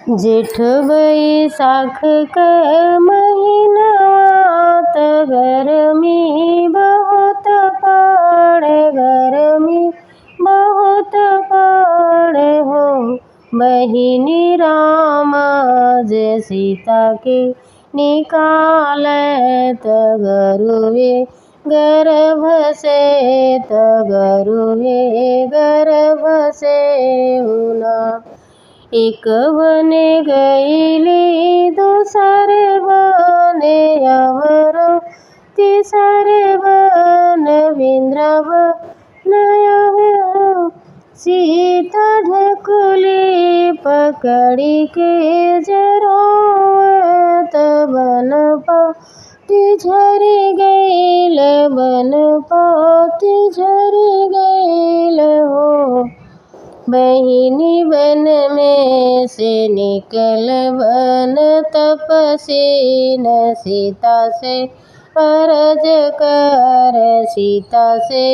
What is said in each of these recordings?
जेठ बैसाख के महीनात गर्मी बहुत पड़े, गर्मी बहुत पड़े हो। बहिनी राम जे सीता के निकाले त गरुवे गर्भ से, त गरुवे गर्भ से हुना। एक बने गईली दूसरे बने अवर, तीसरे बन वृंदावन अवर। सीता ढकुली पकड़ी के जरोवत, बन पाती झरी गईल, बन पाती झरी गईल हो। बहिनी बन में से निकल बन तपसीन, सीता से अरज कर, सीता से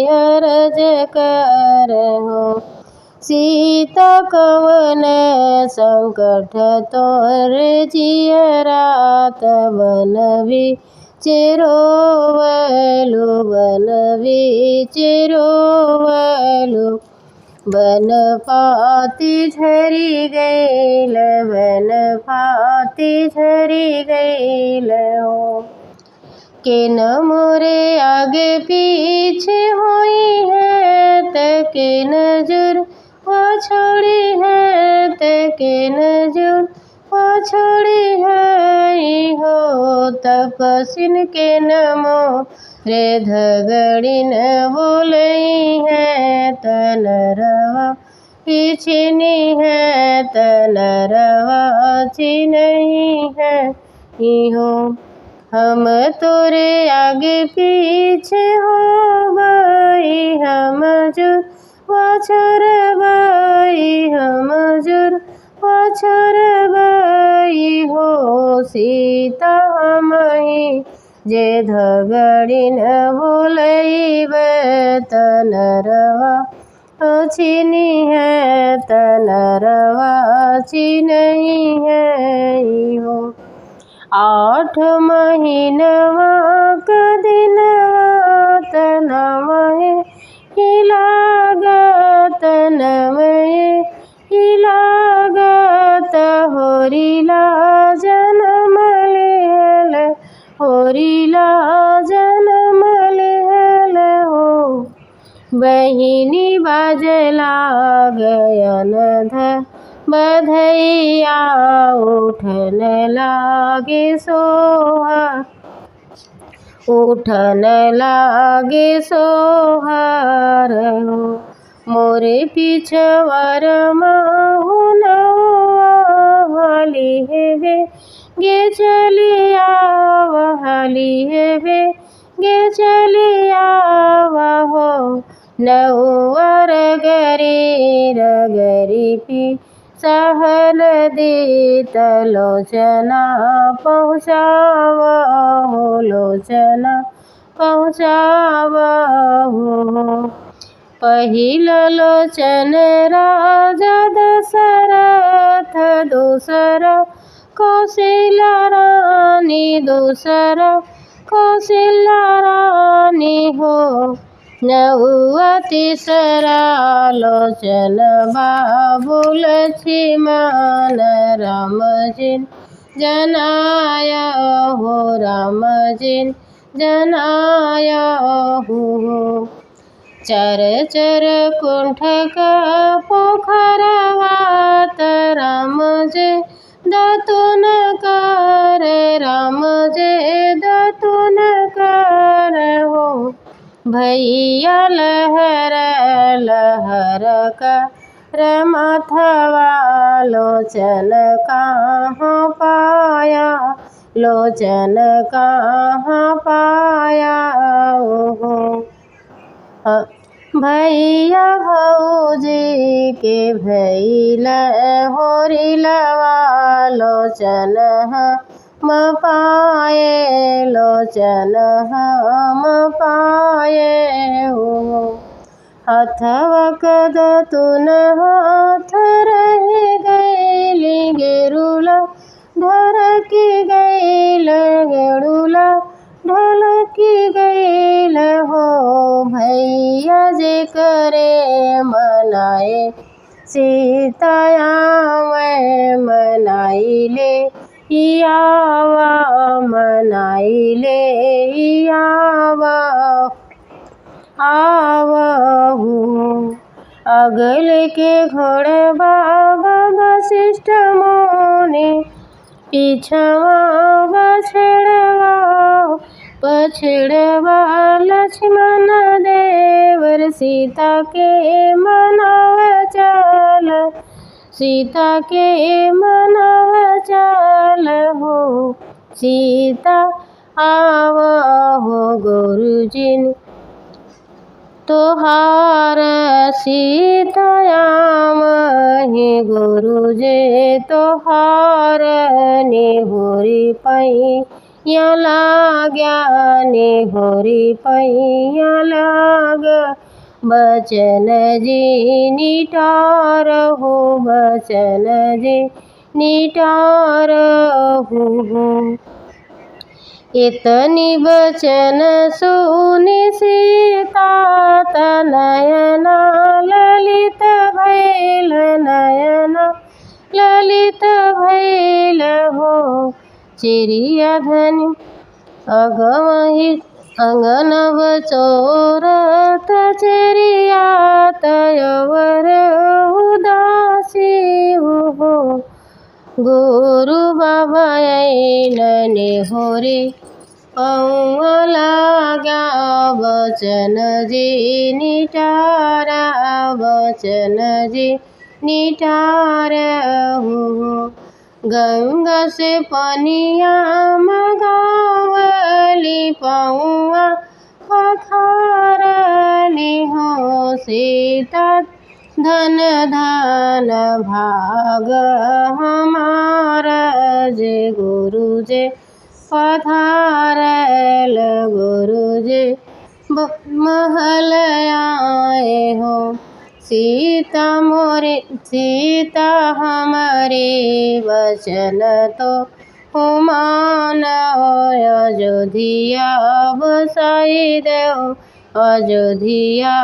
अरज कर हो। सीता कवन संकट तोर जियरात, बन बिचरोवलु, बन बिचरोवलु। बन पाती झरी गईल, बन पाती झरी गईल हो। के न मोरे आगे पीछे हुई है, त के नजर छोड़ी है, त के नजर छोड़ी है हो। तपसिन के नमो रे धगड़िन बोलई है, त नरवा छिनी है, त नरवा छिनही है हो। हम तोरे आगे पीछे हो गई, हम जुर वाछर गई, हम जुर वाछर गई हो। सीता हमही जे धगड़िन बोलईब, त नरवा छिनी है, त नरवा छिनही है हो। 8 महीनवा क दिनवा त नवहे लागत, नवहे लागत। होरिला जनम लेल, होरिला जनम लेल हो। बहिनी बाजला गयन बधैया, उठन लागे सोहर, उठन लागे सोहर हो। मोरे पिछवर माहुनवा, हाली हेबे गे चलिया, हाली हेबे गे चलिया हो। नौवर गरी रगरी पी सहल दीत, लोचना पहुँचावा हो, लोचना पहुँचावा हो। पहिल लोचन राजा दशरथ, दूसरा कौशल्या रानी, दूसरा कौशल्या रानी हो। नौवा तीसरा लोचन बाबू लक्ष्मण, राम जिन जनाया हो, राम जिन जनाया हो। चर चर कुंठ का पोखरवात, राम जे दातुन कर, राम जे दातुन कर हो। भैया लहर लहर कर मथवा, लोचन कहाँ पाया, लोचन कहाँ पाया हो। भैया भौजी के भैल होरिलवा, लोचन हम पाए, लोचन हम पाए हो। हथवा कद तुन हाथ रह गईली गे सीतायाम मनाइले आवा मनाइले आवा आवहु। अगले के घोड़े बाबा वशिष्ठ मुनि पीछवा पछड़वा लक्ष्मण देवर सीता के मनाव चल सीता के मनाव चल हो। सीता आवहो गुरुजी तोहार सीतायाम हे गुरुजे तोहार नेहुरी पैया लाग्या नेहुरी पैया लाग बचन जी निटार हो बचन जी निटार हो। इतनी बचन सुनि सीता नयना ललित भैल नयना ललित भैल हो। चिड़िया धनि अगमहि अंगनव चोरत चिड़िया तयवर उदासी हो। गुरु बाबा नने होरे पौआ लागा बचन जी निटारा बचन जी निटारा हो। गंगा से पनिया मगावली पौआ पखारली हो। सीता धन धन भाग हमारा जे गुरु जे पधारल गुरु जे महल आए हो। सीता मोरे सीता हमारे वचन तो हुमान अयोध्या बसाई देव अयोध्या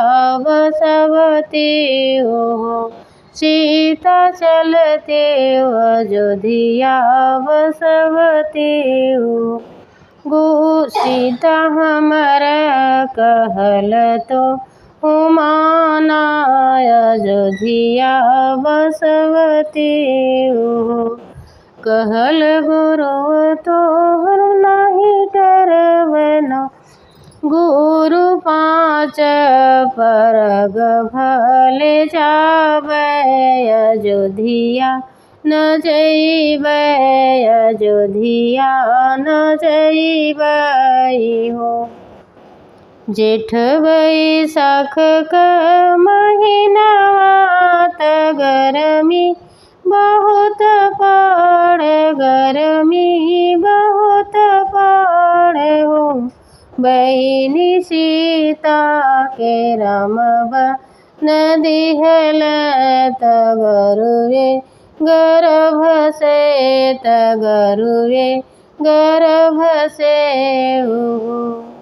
बसवती हो। सीता चलते अयोध्या बसवती हो। सीता हमारा कहल तो हुमाना अयोध्या बसवती हो। कहल गुरु तोहर नहीं डरवना गुरु पाँच परग भले जाबै अयोध्या न जइबै अयोध्या न जइबै हो। जेठ बैसाख क महीनावा त गरमी बहुत पड़े गरमी बहुत पड़े हो। बहिनी सीता के रामबा नदी हेल तगरुए गर्भ से तगरुए गर्भ से हो।